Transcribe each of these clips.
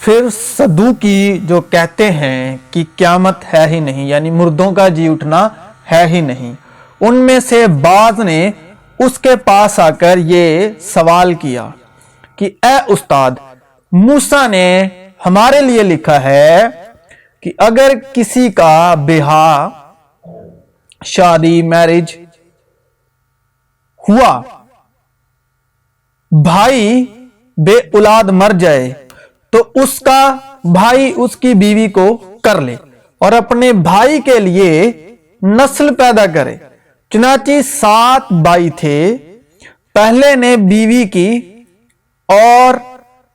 پھر صدوقی جو کہتے ہیں کہ قیامت ہے ہی نہیں، یعنی مردوں کا جی اٹھنا ہے ہی نہیں، ان میں سے بعض نے اس کے پاس آ کر یہ سوال کیا کہ اے استاد، موسیٰ نے ہمارے لیے لکھا ہے کہ اگر کسی کا بیاہ شادی میرج ہوا، بھائی بے اولاد مر جائے تو اس کا بھائی اس کی بیوی کو کر لے اور اپنے بھائی کے لیے نسل پیدا کرے۔ چنانچہ 7 بھائی تھے، پہلے نے بیوی کی اور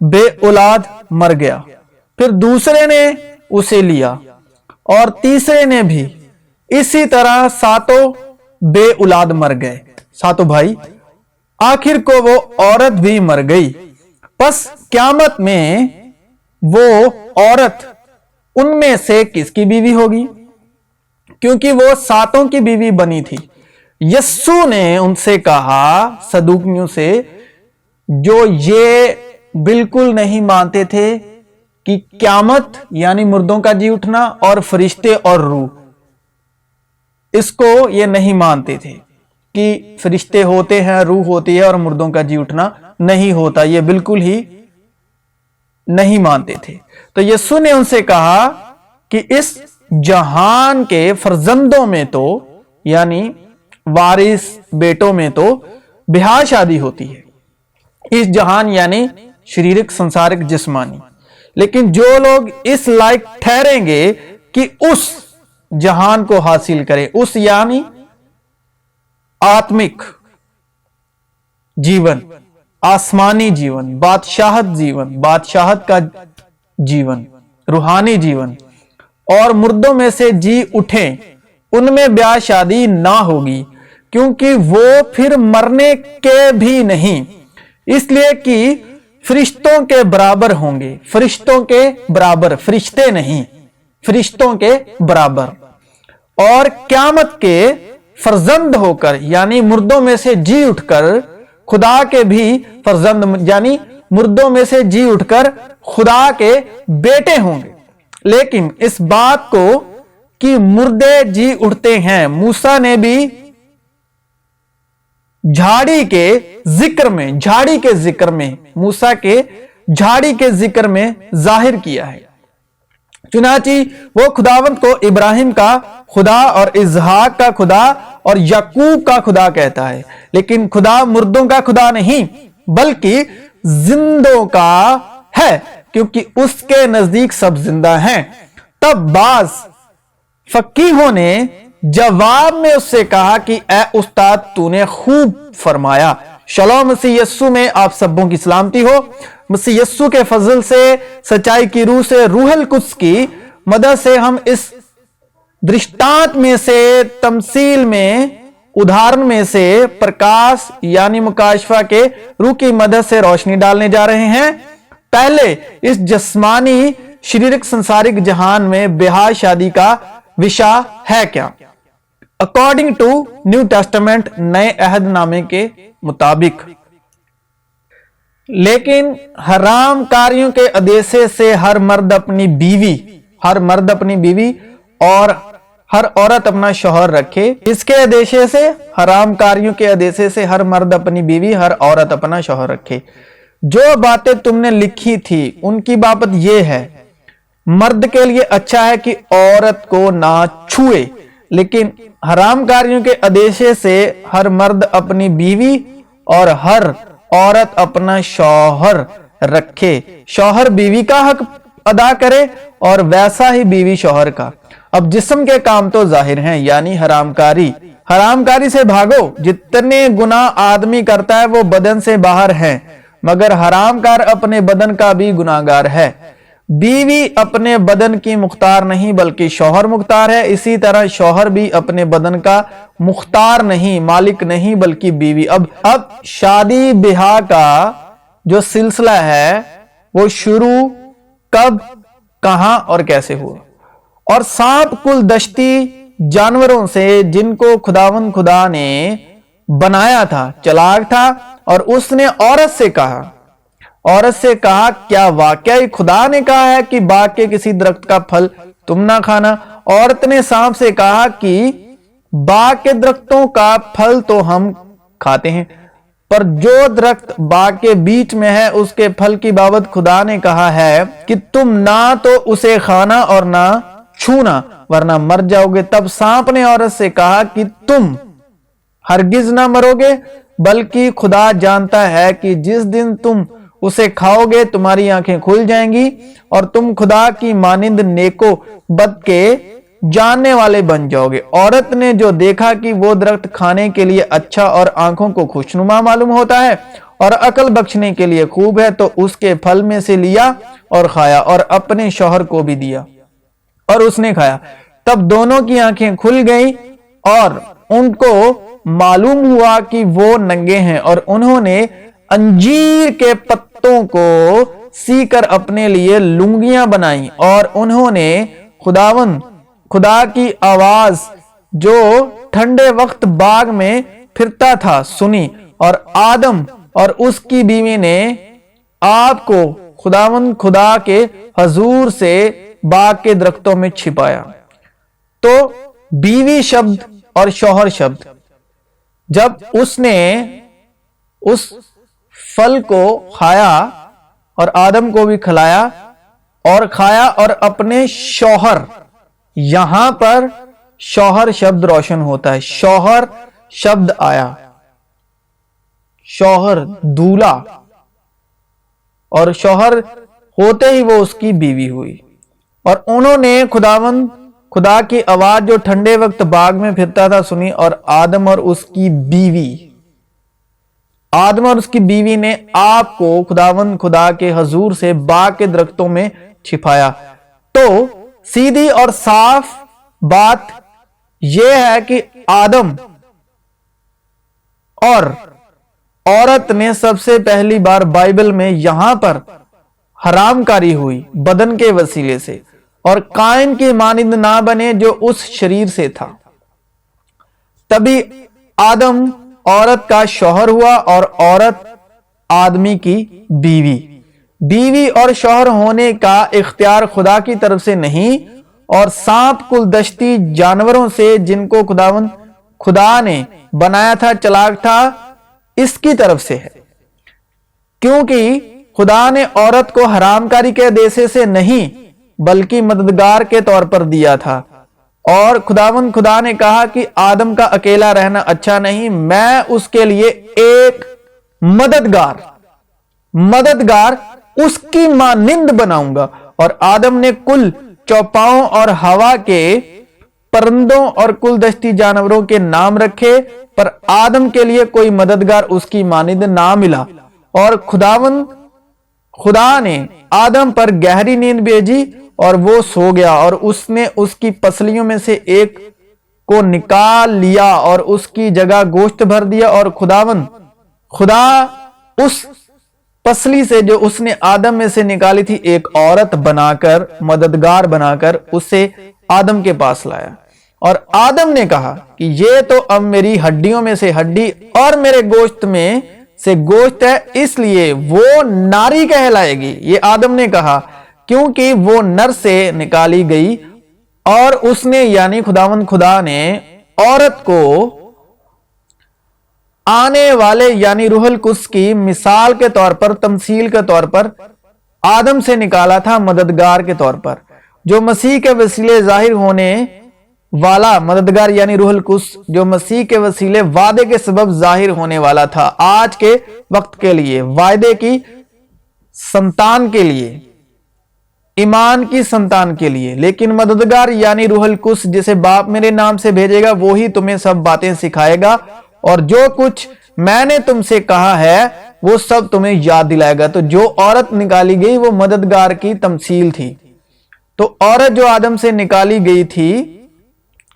بے اولاد مر گیا، پھر دوسرے نے اسے لیا اور تیسرے نے بھی، اسی طرح 7 بے اولاد مر گئے، 7 بھائی، آخر کو وہ عورت بھی مر گئی۔ پس قیامت میں وہ عورت ان میں سے کس کی بیوی ہوگی؟ کیونکہ وہ 7 کی بیوی بنی تھی۔ یسوع نے ان سے کہا، صدوقیوں سے، جو یہ بالکل نہیں مانتے تھے کہ قیامت یعنی مردوں کا جی اٹھنا اور فرشتے اور روح، اس کو یہ نہیں مانتے تھے کہ فرشتے ہوتے ہیں، روح ہوتی ہے اور مردوں کا جی اٹھنا نہیں ہوتا، یہ بالکل ہی نہیں مانتے تھے۔ تو یسوع نے ان سے کہا کہ اس جہان کے فرزندوں میں تو، یعنی وارث بیٹوں میں تو بیاہ شادی ہوتی ہے، اس جہان یعنی شریرک سنسارک جسمانی، لیکن جو لوگ اس لائق ٹھہریں گے کہ اس جہان کو حاصل کرے، اس یعنی آتمک جیون، آسمانی جیون، بادشاہت کا جیون، روحانی جیون، اور مردوں میں سے جی اٹھیں، ان میں بیاہ شادی نہ ہوگی، کیونکہ وہ پھر مرنے کے بھی نہیں، اس لیے کہ فرشتوں کے برابر ہوں گے، فرشتوں کے برابر، فرشتے نہیں، فرشتوں کے برابر، اور قیامت کے فرزند ہو کر، یعنی مردوں میں سے جی اٹھ کر خدا کے بھی فرزند، یعنی مردوں میں سے جی اٹھ کر خدا کے بیٹے ہوں گے۔ لیکن اس بات کو کہ مردے جی اٹھتے ہیں، موسیٰ نے بھی جھاڑی کے ذکر میں موسیٰ کے جھاڑی کے ذکر میں ظاہر کیا ہے۔ چنانچہ وہ خداوند کو ابراہیم کا خدا اور اسحاق کا خدا اور یعقوب کا خدا کہتا ہے، لیکن خدا مردوں کا خدا نہیں بلکہ زندوں کا ہے، کیونکہ اس کے نزدیک سب زندہ ہیں۔ تب بعض فقیہوں نے جواب میں اس سے کہا کہ اے استاد، تو نے خوب فرمایا۔ شلوم مسیح یسوع میں آپ سبوں کی سلامتی ہو۔ مسیح یسوع کے فضل سے، سچائی کی روح سے، روح القدس کی مدد سے ہم اس درشتانت میں سے، تمثیل میں، ادھارن میں سے، پرکاش یعنی مکاشفہ کے روح کی مدد سے روشنی ڈالنے جا رہے ہیں۔ پہلے اس جسمانی شریرک سنسارک جہان میں بیاہ شادی کا وشا ہے کیا؟ اکارڈنگ ٹو نیو ٹیسٹمنٹ، نئے عہد نامے کے مطابق، لیکن حرام کاریوں کے ادیسے سے ہر مرد اپنی بیوی اور ہر عورت اپنا شوہر رکھے۔ اس کے ادیسے سے، حرام کاریوں کے ادیسے سے ہر مرد اپنی بیوی، ہر عورت اپنا شوہر رکھے۔ جو باتیں تم نے لکھی تھی ان کی بابت یہ ہے، مرد کے لیے اچھا ہے کہ عورت کو نہ چھوئے، لیکن حرام کاریوں کے ادیسے سے ہر مرد اپنی بیوی اور ہر عورت اپنا شوہر رکھے۔ شوہر بیوی کا حق ادا کرے اور ویسا ہی بیوی شوہر کا۔ اب جسم کے کام تو ظاہر ہیں، یعنی حرام کاری سے بھاگو۔ جتنے گناہ آدمی کرتا ہے وہ بدن سے باہر ہیں، مگر حرام کار اپنے بدن کا بھی گناہگار ہے۔ بیوی اپنے بدن کی مختار نہیں بلکہ شوہر مختار ہے، اسی طرح شوہر بھی اپنے بدن کا مختار نہیں، مالک نہیں بلکہ بیوی۔ اب شادی بیاہ کا جو سلسلہ ہے وہ شروع کب، کہاں اور کیسے ہوا؟ اور سانپ کل دشتی جانوروں سے جن کو خداوند خدا نے بنایا تھا چلاک تھا، اور اس نے عورت سے کہا، औरत से कहा, क्या वाकई खुदा ने कहा है कि बाग के किसी दरख्त का फल तुम ना खाना? औरत ने सांप से कहा कि बाग के दरख्तों का फल तो हम खाते हैं, पर जो दरख्त बाग के बीच में है उसके फल की बाबत खुदा ने कहा है कि तुम ना तो उसे खाना और ना छूना, वरना मर जाओगे। तब सांप ने औरत से कहा कि तुम हरगिज ना मरोगे, बल्कि खुदा जानता है कि जिस दिन तुम उसे खाओगे तुम्हारी आंखें खुल जाएंगी और तुम खुदा की मानिंद नेको बद के जानने वाले बन जाओगे। औरत ने जो देखा कि वो दरख्त खाने के लिए अच्छा और आंखों को खुशनुमा मालूम होता है और अकल बख्शने के लिए खूब है, तो उसके फल में से लिया और खाया और अपने शौहर को भी दिया और उसने खाया। तब दोनों की आंखें खुल गई और उनको मालूम हुआ कि वो नंगे हैं, और उन्होंने अंजीर के पत्तों को सीकर अपने लिए लुंगियां बनाई। और उन्होंने खुदा की आवाज जो ठंडे वक्त बाग में फिरता था सुनी, और आदम और उसकी बीवी ने आपको खुदा के हजूर से बाग के दरख्तों में छिपाया। तो बीवी शब्द और शौहर शब्द, जब उसने उस फल को खाया और आदम को भी खिलाया और खाया और अपने शौहर, यहां पर शौहर शब्द रोशन होता है, शौहर शब्द आया, शौहर दूल्हा, और शौहर होते ही वो उसकी बीवी हुई। और उन्होंने खुदा की आवाज जो ठंडे वक्त बाग में फिरता था सुनी, और आदम और उसकी बीवी ने आपको खुदा के हजूर से बाग के दरख्तों में छिपाया। तो सीधी और साफ बात यह है कि आदम और औरत ने सबसे पहली बार बाइबल में यहां पर हरामकारी हुई बदन के वसीले से, और कायन की मानिंद ना बने जो उस शरीर से था। तभी आदम औरत का शौहर हुआ और औरत आदमी की बीवी और शौहर होने का इख्तियार खुदा की तरफ से नहीं, और सांप कुल दश्ती जानवरों से जिनको खुदा ने बनाया था, चालाक था, इसकी तरफ से है। क्योंकि खुदा ने औरत को हरामकारी के देशे से नहीं बल्कि मददगार के तौर पर दिया था, और खुदा ने कहा कि आदम का अकेला रहना अच्छा नहीं, मैं उसके लिए एक मददगार उसकी मानिंद बनाऊंगा। और आदम ने कुल चौपाओं और हवा के परिंदों और कुल दश्ती जानवरों के नाम रखे, पर आदम के लिए कोई मददगार उसकी मानिंद ना मिला। और खुदा ने आदम पर गहरी नींद भेजी और वो सो गया, और उसने उसकी पसलियों में से एक को निकाल लिया और उसकी जगह गोश्त भर दिया। और खुदा उस पसली से जो उसने आदम में से निकाली थी एक औरत बनाकर, मददगार बनाकर उसे आदम के पास लाया। और आदम ने कहा कि ये तो अब मेरी हड्डियों में से हड्डी और मेरे गोश्त में से गोश्त है, इसलिए वो नारी कहलाएगी। ये आदम ने कहा क्योंकि वो नर से निकाली गई। और उसने यानी खुदा ने औरत को आने वाले यानी रूहुल कुद्स की मिसाल के तौर पर, तमसील के तौर पर आदम से निकाला था, मददगार के तौर पर, जो मसीह के वसीले जाहिर होने वाला मददगार यानी रूहुल कुद्स, जो मसीह के वसीले वादे के सबब जाहिर होने वाला था, आज के वक्त के लिए, वायदे की संतान के लिए, ईमान की संतान के लिए। लेकिन मददगार यानी रूहुल कुद्स जिसे बाप मेरे नाम से भेजेगा, वो ही तुम्हें सब बातें सिखाएगा और जो कुछ मैंने तुमसे कहा है वो सब तुम्हें याद दिलाएगा। तो जो औरत निकाली गई वो मददगार की तमसील थी। तो औरत जो आदम से निकाली गई थी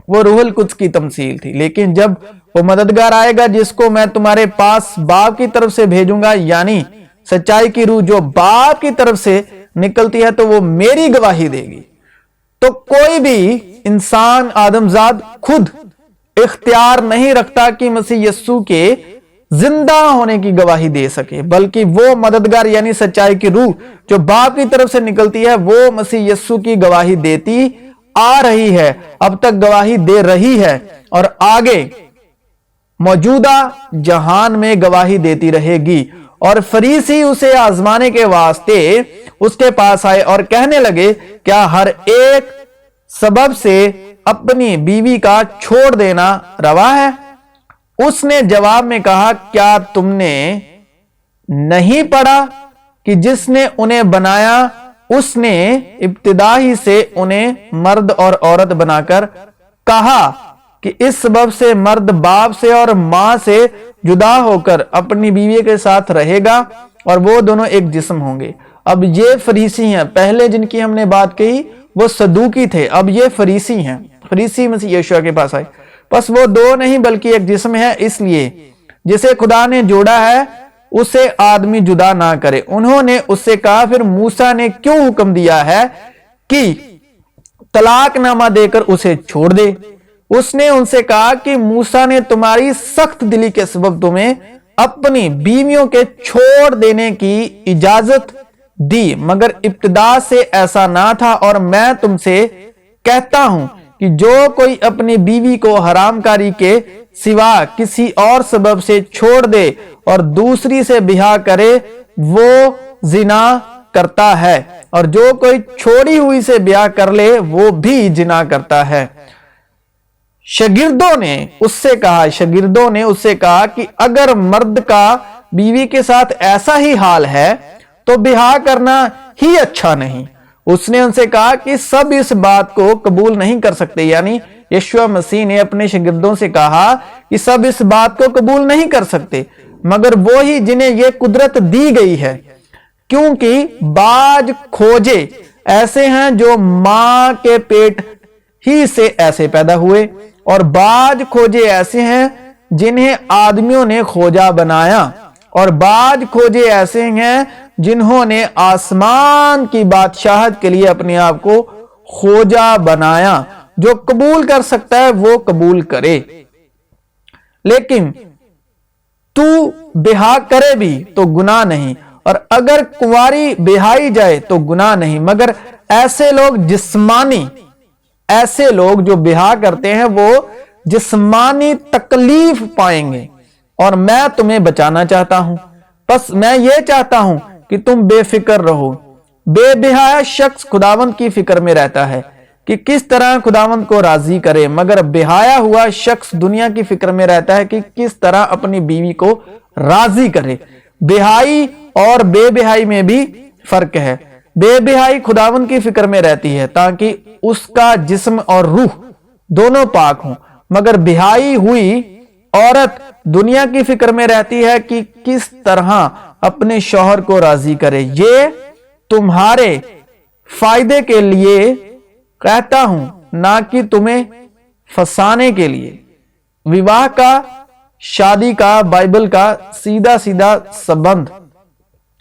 वो रूहुल कुद्स की तमसील थी। लेकिन जब वो मददगार आएगा जिसको मैं तुम्हारे पास बाप की तरफ से भेजूंगा, यानी सच्चाई की रूह जो बाप की तरफ से निकलती है, तो वो मेरी गवाही देगी। तो कोई भी इंसान आदमजाद खुद इख्तियार नहीं रखता कि मसीह यस्सु के जिंदा होने की गवाही दे सके, बल्कि वो मददगार यानी सच्चाई की रूह जो बाप की तरफ से निकलती है, वो मसीह यीशु की गवाही देती आ रही है, अब तक गवाही दे रही है और आगे मौजूदा जहान में गवाही देती रहेगी। और फरीसी उसे आजमाने के वास्ते उसके पास आए और कहने लगे, क्या हर एक सबब से अपनी बीवी का छोड़ देना रवा है? उसने जवाब में कहा, क्या तुमने नहीं पढ़ा कि जिसने उन्हें बनाया उसने इब्तिदा ही से उन्हें मर्द और औरत बनाकर कहा कि इस सबब से मर्द बाप से और मां से जुदा होकर अपनी बीवी के साथ रहेगा और वो दोनों एक जिस्म होंगे। अब ये फरीसी हैं, पहले जिनकी हमने बात कही वो सदूकी थे, अब ये फरीसी हैं। फरीसी मसीह यीशु के पास आए, बस वो दो नहीं बल्कि एक जिस्म है, इसलिए जिसे खुदा ने जोड़ा है उसे आदमी जुदा ना करे। उन्होंने उससे कहा, फिर मूसा ने क्यों हुक्म दिया है कि तलाकनामा देकर उसे छोड़ दे? उसने उनसे कहा कि मूसा ने तुम्हारी सख्त दिली के सबब तुम्हें अपनी बीवियों के छोड़ देने की इजाजत दी, मगर इब्तिदा से ऐसा ना था। और मैं तुमसे कहता हूं कि जो कोई अपनी बीवी को हरामकारी के सिवा किसी और सबब से छोड़ दे और दूसरी से ब्याह करे, वो जिना करता है, और जो कोई छोड़ी हुई से ब्याह कर ले वो भी जिना करता है। शागिर्दों ने उससे कहा कि अगर मर्द का बीवी के साथ ऐसा ही हाल है तो ब्याह करना ही अच्छा नहीं। उसने उनसे कहा कि सब इस बात को कबूल नहीं कर सकते, यानी यीशु मसीह ने अपने शागिर्दों से कहा कि सब इस बात को कबूल नहीं कर सकते, मगर वो ही जिन्हें ये कुदरत दी गई है, क्योंकि बाज खोजे ऐसे हैं जो मां के पेट ही से ऐसे पैदा हुए, और बाज खोजे ऐसे हैं जिन्हें आदमियों ने खोजा बनाया, और बाज खोजे ऐसे हैं जिन्होंने आसमान की बादशाहत के लिए अपने आप को खोजा बनाया। जो कबूल कर सकता है वो कबूल करे, लेकिन तू ब्याह करे भी तो गुनाह नहीं, और अगर कुंवारी ब्याही जाए तो गुनाह नहीं, मगर ऐसे लोग जो ब्याह करते हैं वो जिस्मानी तकलीफ पाएंगे, और मैं तुम्हें बचाना चाहता हूं। बस मैं ये चाहता हूं कि तुम बेफिक्र रहो। बेब्याह शख्स खुदावंद की फिक्र में रहता है कि किस तरह खुदावंद को राजी करे, मगर ब्याया हुआ शख्स दुनिया की फिक्र में रहता है कि किस तरह अपनी बीवी को राजी करे। ब्याही और बेब्याही में भी फर्क है। बेब्याही खुदावंद की फिक्र में रहती है ताकि उसका जिस्म और रूह दोनों पाक हों, मगर ब्याही हुई औरत दुनिया की फिक्र में रहती है कि किस तरह अपने शौहर को राजी करे। ये तुम्हारे फायदे के लिए कहता हूं, ना कि तुम्हें फंसाने के लिए। विवाह का, शादी का, बाइबल का सीधा सीधा संबंध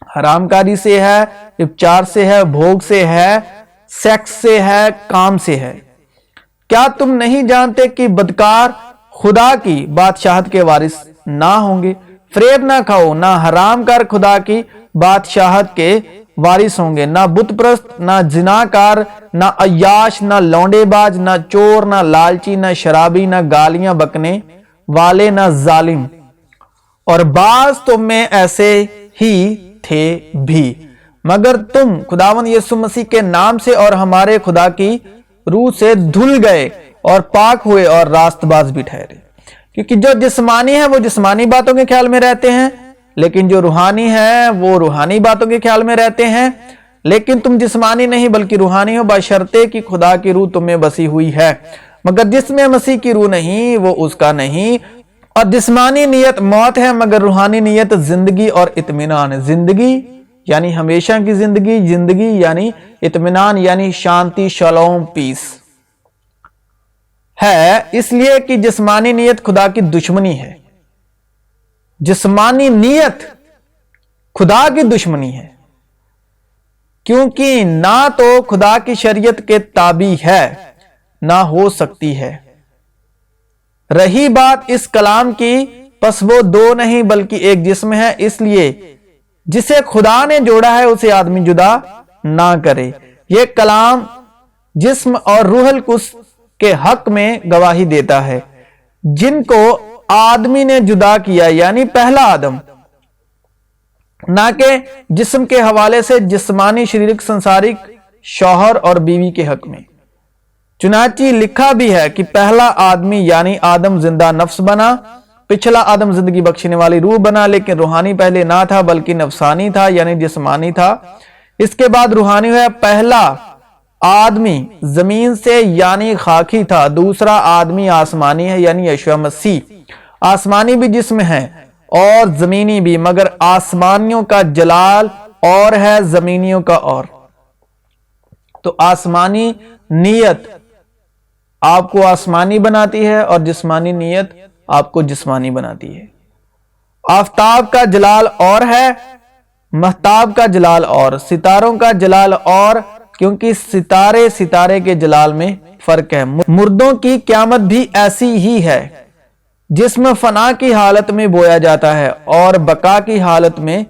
हरामकारी से है, उपचार से है, भोग से है, सेक्स से है, काम से है। क्या तुम नहीं जानते कि बदकार खुदा की बादशाहत के वारिस ना होंगे? फरेब ना खाओ, ना हरामकार खुदा की बादशाहत के वारिस होंगे। ना बुतप्रस्त, ना जिनाकार, ना अय्याश, ना लौंडेबाज, ना चोर, ना लालची, ना शराबी, ना गालियां बकने वाले, ना जालिम। और बाज तुम में ऐसे ही थे भी, मगर तुम खुदावंद यीशु मसीह के नाम से और हमारे खुदा की रूह से धुल गए और पाक हुए और रास्तबाज भी ठहरे। क्योंकि जो जिस्मानी है वो जिस्मानी बातों के ख्याल में रहते हैं, लेकिन जो रूहानी है वो रूहानी बातों के ख्याल में रहते हैं। लेकिन तुम जिस्मानी नहीं बल्कि रूहानी हो, बशर्ते कि खुदा की रूह तुम में बसी हुई है। मगर जिसमें मसीह की रूह नहीं वो उसका नहीं। और जिस्मानी नियत मौत है, मगर रूहानी नियत जिंदगी और इत्मीनान है। जिंदगी यानी हमेशा की जिंदगी, जिंदगी यानी इत्मीनान यानी शांति, शलोम, पीस है। इसलिए कि जिस्मानी नियत खुदा की दुश्मनी है। जिस्मानी नियत खुदा की दुश्मनी है, क्योंकि ना तो खुदा की शरीयत के ताबी है ना हो सकती है। रही बात इस कलाम की پس وہ دو نہیں بلکہ ایک جسم ہے، اس لیے جسے خدا نے جوڑا ہے اسے آدمی جدا نہ کرے۔ یہ کلام جسم اور روح القدس کے حق میں گواہی دیتا ہے، جن کو آدمی نے جدا کیا، یعنی پہلا آدم، نہ کہ جسم کے حوالے سے جسمانی، شریرک، سنسارک شوہر اور بیوی کے حق میں۔ چنانچہ لکھا بھی ہے کہ پہلا آدمی یعنی آدم زندہ نفس بنا، پچھلا آدم زندگی بخشنے والی روح بنا، لیکن روحانی پہلے نہ تھا بلکہ نفسانی تھا یعنی جسمانی تھا، اس کے بعد روحانی ہوا۔ پہلا آدمی زمین سے یعنی خاکی تھا، دوسرا آدمی آسمانی ہے یعنی یشوع مسیح۔ آسمانی بھی جسم ہے اور زمینی بھی، مگر آسمانیوں کا جلال اور ہے، زمینیوں کا اور۔ تو آسمانی نیت آپ کو آسمانی بناتی ہے اور جسمانی نیت آپ کو جسمانی بناتی ہے۔ آفتاب کا جلال اور ہے، مہتاب کا جلال اور، ستاروں کا جلال اور، کیونکہ ستارے کے جلال میں فرق ہے۔ مردوں کی قیامت بھی ایسی ہی ہے، جسم فنا کی حالت میں بویا جاتا ہے اور بقا کی حالت میں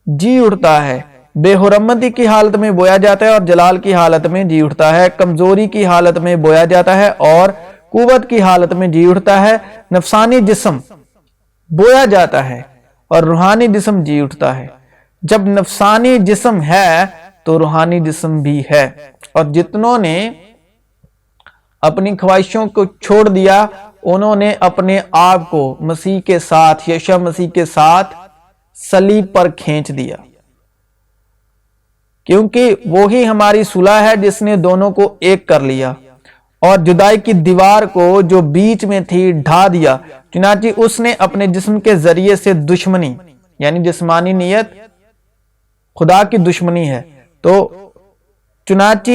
جی اٹھتا ہے، بے حرمتی کی حالت میں بویا جاتا ہے اور جلال کی حالت میں جی اٹھتا ہے، کمزوری کی حالت میں بویا جاتا ہے اور قوت کی حالت میں جی اٹھتا ہے۔ نفسانی جسم بویا جاتا ہے اور روحانی جسم جی اٹھتا ہے۔ جب نفسانی جسم ہے تو روحانی جسم بھی ہے، اور جتنوں نے اپنی خواہشوں کو چھوڑ دیا انہوں نے اپنے آپ کو مسیح کے ساتھ، یشوع مسیح کے ساتھ صلیب پر کھینچ دیا، کیونکہ وہی ہماری صلح ہے جس نے دونوں کو ایک کر لیا اور جدائی کی دیوار کو جو بیچ میں تھی ڈھا دیا۔ چنانچہ اس نے اپنے جسم کے ذریعے سے دشمنی یعنی جسمانی نیت خدا کی دشمنی ہے، تو چنانچہ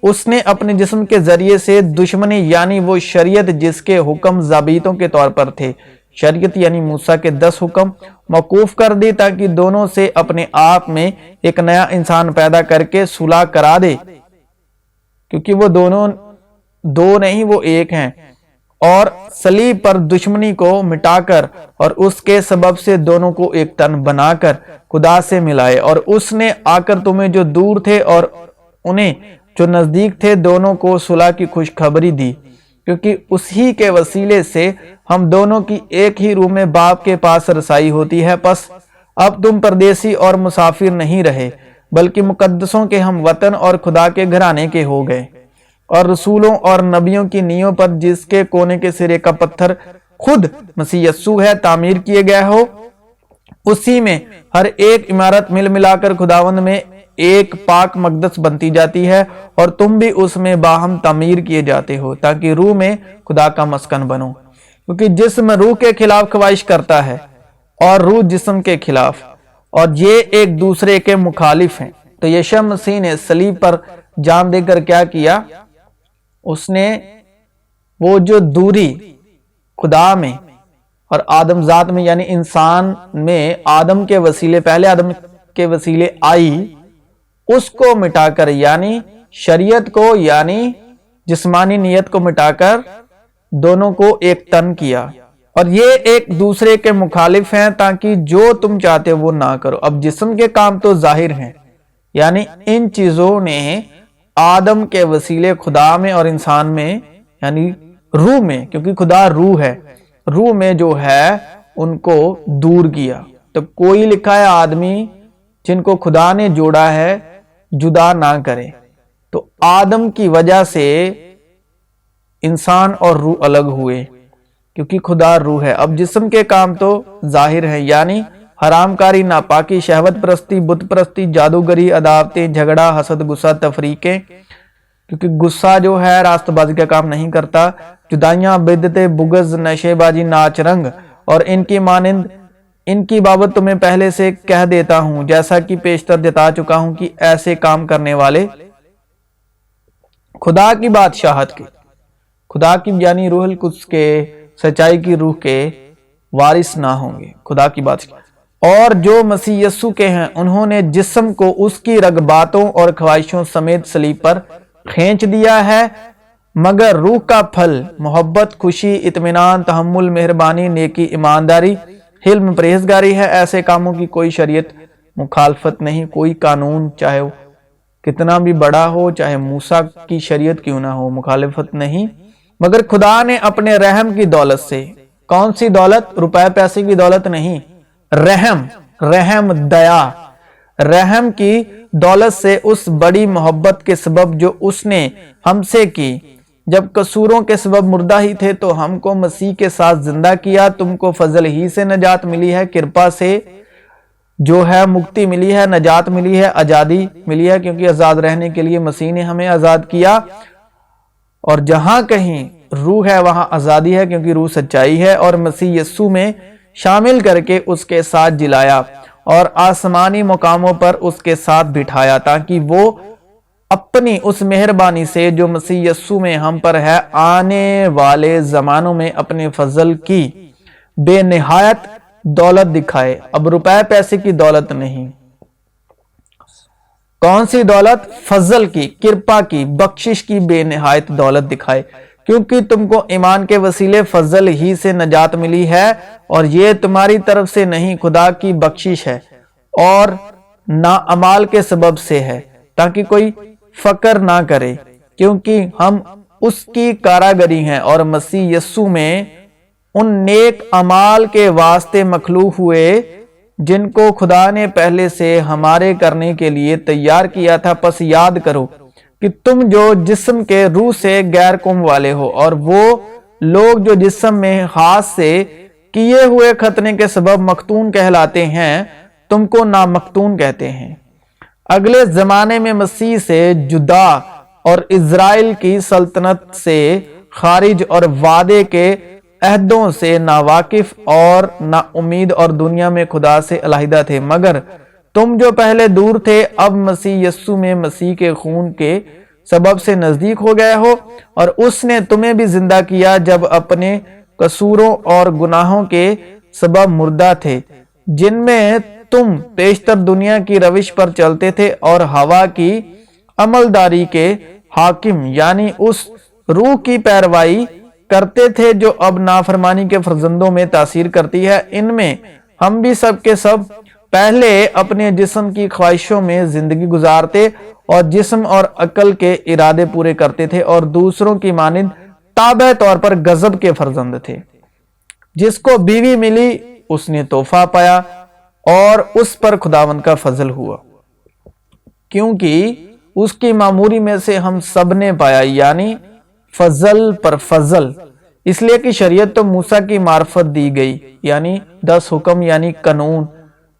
اس نے اپنے جسم کے ذریعے سے دشمنی یعنی وہ شریعت جس کے حکم ضابطوں کے طور پر تھے، شریعت یعنی موسیٰ کے 10 حکم، موقوف کر دی، تاکہ دونوں سے اپنے آپ میں ایک نیا انسان پیدا کر کے صلح کرا دے، کیونکہ وہ دونوں دو نہیں وہ ایک ہیں، اور صلیب پر دشمنی کو مٹا کر اور اس کے سبب سے دونوں کو ایک تن بنا کر خدا سے ملائے، اور اس نے آ کر تمہیں جو دور تھے اور انہیں جو نزدیک تھے دونوں کو صلح کی خوشخبری دی، کیونکہ اسی کے وسیلے سے ہم دونوں کی ایک ہی روح میں باپ کے پاس رسائی ہوتی ہے۔ پس اب تم پردیسی اور مسافر نہیں رہے بلکہ مقدسوں کے ہم وطن اور خدا کے گھرانے کے ہو گئے، اور رسولوں اور نبیوں کی نیوں پر جس کے کونے کے سرے کا پتھر خود مسیح یسوع ہے تعمیر کیے گئے ہو، اسی میں ہر ایک عمارت مل ملا کر خداوند میں ایک پاک مقدس بنتی جاتی ہے، اور تم بھی اس میں باہم تعمیر کیے جاتے ہو تاکہ روح میں خدا کا مسکن بنو، کیونکہ جسم روح کے خلاف خواہش کرتا ہے اور روح جسم کے خلاف، اور یہ ایک دوسرے کے مخالف ہیں۔ تو یشوع مسیح نے صلیب پر جان دے کر کیا کیا؟ اس نے وہ جو دوری خدا میں اور آدم ذات میں یعنی انسان میں آدم کے وسیلے، پہلے آدم کے وسیلے آئی، اس کو مٹا کر یعنی شریعت کو یعنی جسمانی نیت کو مٹا کر دونوں کو ایک تن کیا، اور یہ ایک دوسرے کے مخالف ہیں تاکہ جو تم چاہتے وہ نہ کرو۔ اب جسم کے کام تو ظاہر ہیں، یعنی ان چیزوں نے آدم کے وسیلے خدا میں اور انسان میں یعنی روح میں، کیونکہ خدا روح ہے، روح میں جو ہے ان کو دور کیا۔ تو کوئی لکھا ہے آدمی جن کو خدا نے جوڑا ہے جدا نہ کرے، تو آدم کی وجہ سے انسان اور روح الگ ہوئے، کیونکہ خدا روح ہے۔ اب جسم کے کام تو ظاہر ہیں، یعنی حرام کاری، ناپاکی، شہوت پرستی، بت پرستی، جادوگری، عداوتیں، جھگڑا، حسد، غصہ، تفریقیں، کیونکہ غصہ جو ہے راست بازی کا کام نہیں کرتا، جدائیاں، بدعتیں، بغض، نشے بازی، ناچ رنگ اور ان کی مانند، ان کی بابت تمہیں پہلے سے کہہ دیتا ہوں، جیسا کہ پیشتر جتا چکا ہوں کہ ایسے کام کرنے والے خدا کی بادشاہت کے، خدا کی یعنی روح القدس کے، سچائی کی روح کے وارث نہ ہوں گے، خدا کی بادشاہت۔ اور جو مسیح یسوع کے ہیں انہوں نے جسم کو اس کی رغباتوں اور خواہشوں سمیت صلیب پر کھینچ دیا ہے، मगर रूह का फल मोहब्बत, खुशी, इत्मीनान, तहम्मुल, मेहरबानी, नेकी, ईमानदारी, हिल्म, परहेजगारी है। ऐसे कामों की कोई शरीयत मुखालफत नहीं, कोई कानून चाहे वो कितना भी बड़ा हो, चाहे मूसा की शरीयत क्यों ना हो, मुखालफत नहीं। मगर खुदा ने अपने रहम की दौलत से, कौन सी दौलत? रुपए पैसे की दौलत नहीं, रहम, रहम दया, रहम की दौलत से उस बड़ी मोहब्बत के सबब जो उसने हमसे की, जब कसूरों के सबब मुर्दा ही थे तो हमको मसीह के साथ जिंदा किया। तुमको फजल ही से नजात मिली है, कृपा से जो है मुक्ति मिली है, नजात मिली है, आजादी मिली है, क्योंकि आजाद रहने के लिए मसीह ने हमें आजाद किया। और जहां कहीं रूह है वहां आजादी है, क्योंकि रूह सच्चाई है। और मसीह यस्सु में शामिल करके उसके साथ जिलाया और आसमानी मुकामों पर उसके साथ बिठाया, ताकि वो अपनी उस मेहरबानी से जो मसीह यस्सु में हम पर है, आने वाले जमानों में अपने फजल की बेनिहायत दौलत दिखाए। अब रुपए पैसे की दौलत नहीं, कौन सी दौलत? फजल की, कृपा की, बख्शिश की बेनिहायत दौलत दिखाए, क्योंकि तुमको ईमान के वसीले फजल ही से नजात मिली है, और ये तुम्हारी तरफ से नहीं, खुदा की बख्शिश है, और ना अमाल के सबब से है, ताकि कोई फकर ना करे, क्योंकि हम उसकी कारागरी हैं और मसीह यस्सु में उन नेक अमाल के वास्ते मखलूक हुए जिनको खुदा ने पहले से हमारे करने के लिए तैयार किया था। पस याद करो कि तुम जो जिस्म के रूह से गैर कौम वाले हो, और वो लोग जो जिस्म में हाथ से किए हुए खतने के सबब मख्तून कहलाते हैं, तुमको नामख्तून कहते हैं। अगले जमाने में मसीह से जुदा और इजराइल की सल्तनत से खारिज और वादे के अहदों से नावाकिफ और ना उम्मीद और दुनिया में खुदा से अलहिदा थे। मगर तुम जो पहले दूर थे, अब मसीह यस्सु में मसीह के खून के सबब से नजदीक हो गए हो, और उसने तुम्हें भी जिंदा किया जब अपने कसूरों और गुनाहों के सबब मुर्दा थे, जिनमें तुम पेशतर दुनिया की रविश पर चलते थे और हवा की अमलदारी के हाकिम यानी उस रूह की पैरवाई करते थे जो अब नाफरमानी के फर्जंदों में तासीर करती है। इनमें हम भी सब के सब पहले अपने जिस्म की ख्वाहिशों में जिंदगी गुजारते और जिस्म और अकल के इरादे पूरे करते थे, और दूसरों की मानिंद ताबे तौर पर गजब के फर्जंद थे। जिसको बीवी मिली उसने तोहफा पाया, और उस पर खुदावंद का फजल हुआ, क्योंकि उसकी मामूरी में से हम सब ने पाया, यानी फजल पर फजल। इसलिए कि शरीयत तो मूसा की मार्फत दी गई, यानी 10 हुक्म यानी कानून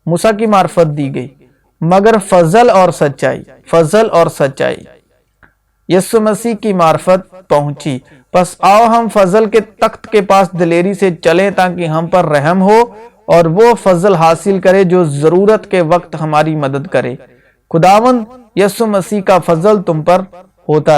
मूसा की मार्फत दी गई, मगर फजल और सच्चाई, फजल और सच्चाई यीशु मसीह की मार्फत पहुंची। बस आओ हम फजल के तख्त के पास दिलेरी से चलें, ताकि हम पर रहम हो और वो फजल हासिल करे जो जरूरत के वक्त हमारी मदद करे। खुदावंद यीशु मसीह का फजल तुम पर होता